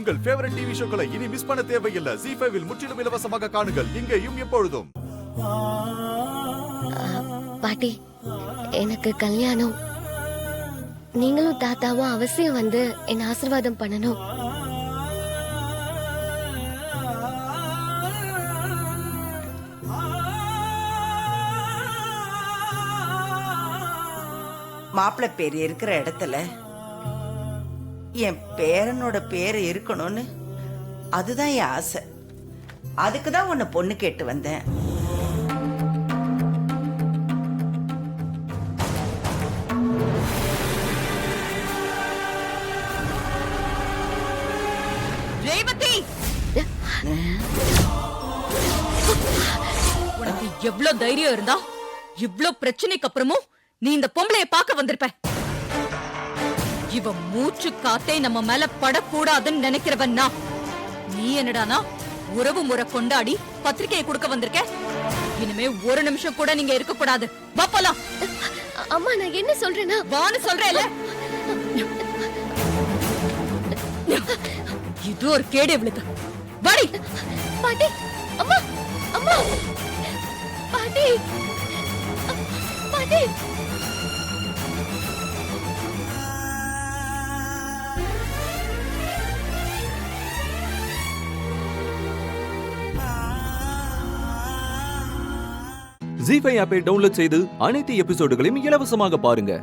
உங்கள் favourite TV ஷோக்களை இனி miss பண்ண தேவையில்லை. ZEE5 இல் முற்றிலும் இலவசமாக காணுங்கள். இங்கேயும் எப்பொழுதும். பாட்டி, எனக்கு கல்யாணம். நீங்களும் தாத்தாவும் அவசியம் வந்து என்ன ஆசீர்வாதம் பண்ணணும். மாப்பிள்ளை பேர் இருக்கிற இடத்துல என் பேரனோட பேர் இருக்கணும்னு அதுதான் என் ஆசை. அதுக்கு தான் உன்னை பொண்ணு கேட்டு வந்தேன். ரேவதி, உனக்கு எவ்வளவு தைரியம் இருந்தா இவ்வளவு பிரச்சனைக்கு அப்புறமும் நீ இந்த பொம்பளைய பார்க்க வந்திருப்ப. இவ மூச்சு காத்தே நம்ம மேல படக்கூடாதுன்னு நினைக்கிறவன் நான். நீ என்னடானா உறவு முறை கொண்டாடி பத்திரிகையை கொடுக்க வந்திருக்க. இனிமே ஒரு நிமிஷம் கூட நீங்க இருக்க கூடாது. வா போலாம். அம்மா, நான் என்ன சொல்றேன்னா வான்னு சொல்றேன்ல. இது ஒரு கேடு இவளுக்கு. வாடி. பாட்டி, அம்மா, அம்மா, பாட்டி, பாட்டி. ZEE5 ஆப்பை டவுன்லோட் செய்து அனைத்து எபிசோடுகளையும் இலவசமாக பாருங்க.